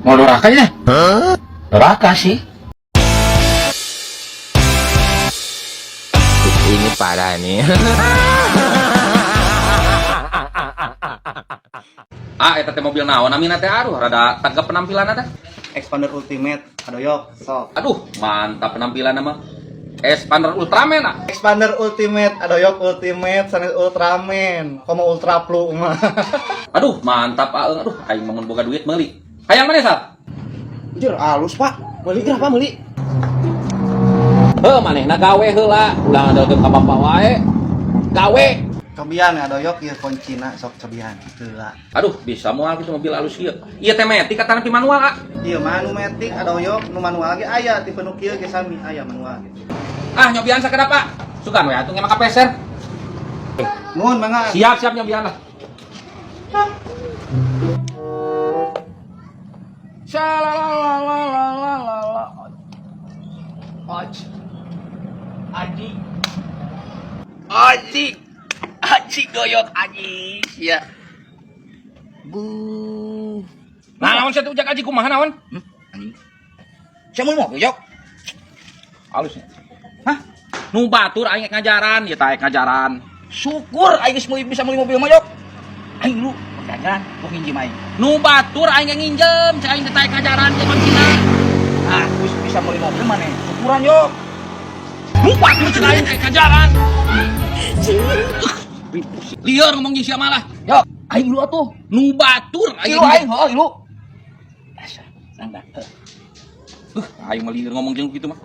Mau neraka ya? Neraka sih. Ini parah nih. Eta teh mobil naon namina teh aduh rada tagap penampilan ada. Expander Ultimate adoyok sok. Aduh, mantap penampilan mah. Expander Ultraman ah. Expander Ultimate adoyok Ultimate sanes Ultraman. Komo Ultra Flu mah. Aduh, mantap aeung. Aduh, aing mun boga duit meuli. Hayang mana sal? Jur alus Pak. Meuli berapa meuli? Heuh, manehna gawe heula. Ulah ngadeulkeun ka bapa wae. Gawe. Cobian adoyok ieu kuncina sok cobian heula. Aduh, bisa moal kitu mobil alus ieu. Ieu teh metik katana ti manual ah. Ieu mah nu matic adoyok nu manual ge aya tipe nu kieu ge sami aya manual ge. Ah, nyobian sakedap Pak. Sugan we atuh nge maka peser. Nuhun mangga. Siap nyobian lah. Shalalalalala. Aji goyok aji ya. Bu. Naon saya tuh jak aji kumaha naon? Anjing. Saya mau goyok. Halus. Hah? Nu batur aing ngajaran, ya taek ngajaran. Syukur aing geus bisa meuli mobil mah yok. Aing lu ngajaran, kok nginjem aing. Nu batur aing nginjem, cai aing taek ngajaran ke Cina. Ah, geus bisa meuli mobil maneh. Syukuran yok. Nu batur cai aing ngajaran. Liar ngomong jeung sia malah. Yok, aing lu atuh. Nu batur aing. Aing heuh, lu. Asa, nanda. Aing mah liar ngomong jeung kitu mah.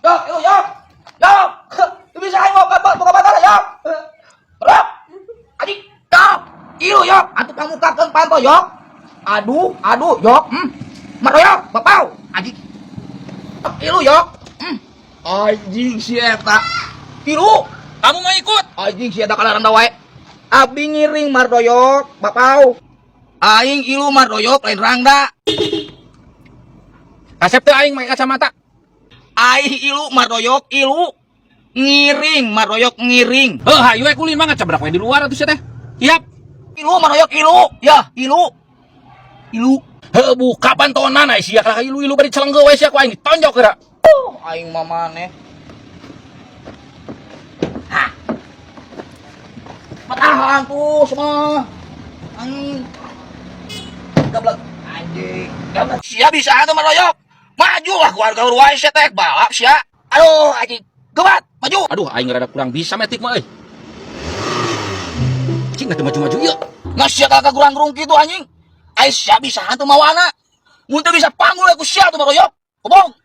Yok, bisa aing mau buka batal yok. Rok, adik, yok, ilu yok, atuh pamukakeun panto yok. Aduh, yok, maro yok, bapau, adik. Ilu yok, anjing si eta. Ilu, kamu mau ikut? Anjing si eta kalarang da wae. Abi ngiring mardoyok, bapau. Aing ilu mardoyok lain rangda. Kasep teh aing make kacamata. Aing ilu mardoyok ilu ngiring mardoyok ngiring. Heuh, hayu we kulin mah ngacabrak we di luar atuh sia teh. Siap. Ilu mardoyok ilu, ya, ilu. Heuh, buka pantonan ai sia ka ilu bari celenggeuk we sia ku aing ditonjok heura. Aing mah maneh. Hah. Patahan tuh semua. Anjing. Gablek. Anjing. Gablek. Sia bisa atuh mardoyok. Maju lah keluarga urwai sia teh balap sia. Aduh anjing. Gebat, maju. Aduh aing rada kurang bisa metik mah euy. Cing atuh maju-maju ieu. Ngas sia kakak kurang-kurang kitu anjing. Ai sia bisa atuh mawana. Mun teu bisa panggul aku sia tuh maroyok. Kobong.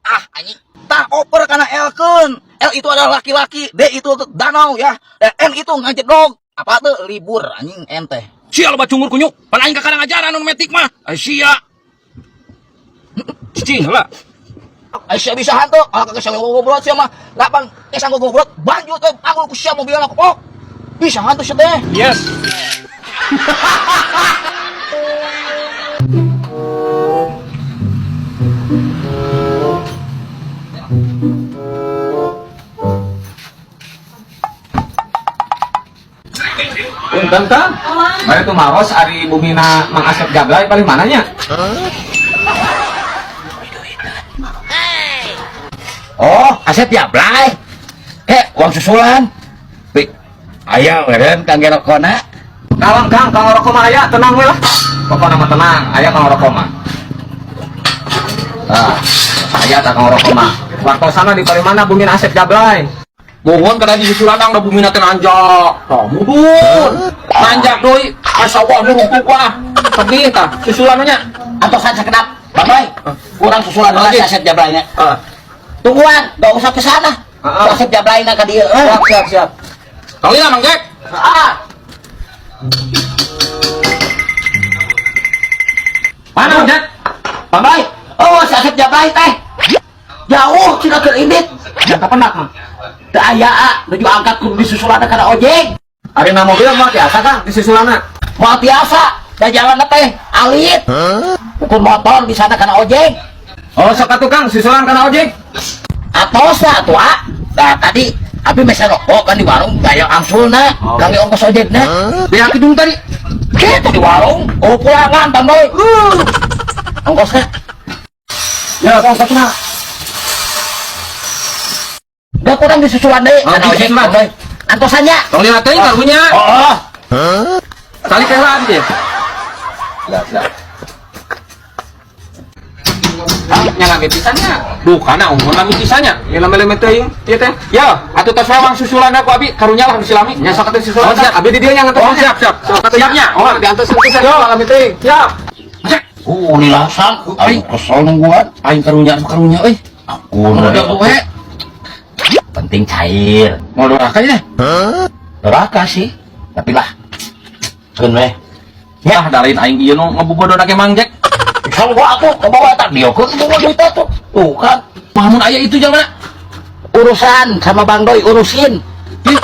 Ah anjing. Tah oper kana L-keun. L itu adalah laki-laki, D itu danau ya. Dan N itu ngajedog. Apa tuh libur anjing N teh. Sia loba cungur kunyuk. Pan aing ka kana ngajaran anu metik mah. Ai sia. Cing lah. Aisyah bisa hantu, kagak bisa ngobrol sih mah. Lapang kesang ngobrol, banjut teh panggul ku sia mobil aku. Oh. Bisa hantu sih teh. Yes. Punten Kang. Mari tuh maros ari bumina Mang Asep Jablay paling mananya? Oh, Asep Jablay. Uang susulan. Aya meureun kangge rokona. Kalem Kang, kang rokok mah aya, tenang we lah. Pokona mah tenang, aya kang rokok mah. Aya tak kang rokok mah. Wartosana di parimana bumina Asep Jablay. Mohon kada di susulan da bumina teh nanjak. Tah, mudun. Nanjak deui. Masyaallah nurungkuk wah. Pedih tah susulannya. Atos sakedap. Babai. Kurang susulan heula si Asep Jablay nya. Tungguan, enggak usah ke sana. Asep Jablay na ka dieu. Siap. Kali lah Mang Jack. Mana Jack? Babai. Oh, si Asep Jablay teh. Jauh cina keur indit. Jangka penak mah. Teu aya nuju angkat kudu disusulanna kana ojek. Ari na mobil mah biasa Kang di susulanna. Moal biasa, da jalan teh alit. Ukur motor di sana kana ojek. Oh, sok atuh Kang susulan kana ojek. Atos lah tua. Nah tadi Abi bisa rokok kan di warung bayar angsul na, kami ongkos ojek na. Biar kidung tadi. Kita di warung, pulangan Bang Boy. Ongkosnya. Ya, ongkosnya. Gak kurang disusulan deh. Oh, disusulan. Boy. Antosannya. Tong lihat teh karunya. Oh. Kali kelan dia. Dah. Nyalami pisannya. Bukan naon nyalami pisannya. Lama-lama teuing ieu teh. Ya, atuh tos lawang susulan aku abi karunya lah disilami. Nya sok atuh susulan. Oh, siap. Abi di dieu nya ngantos. Siap. Siapnya. Oh, diantos pisan lama teuing. Siap. Ini langsung. Aing kesel nungguan. Aing karunya euy. Aku Udah gue. penting cair. Mau doraka ya? Neraka sih. Tapi lah. Keun we. Ya, dalain aing ieu nu ngabubodo dake mangjek. Sanggup aku ke bawah tak dia ke bawah duit itu. Tuh kan. Pamun aya itu jalma. Urusan sama Bang Doi urusin. Ih.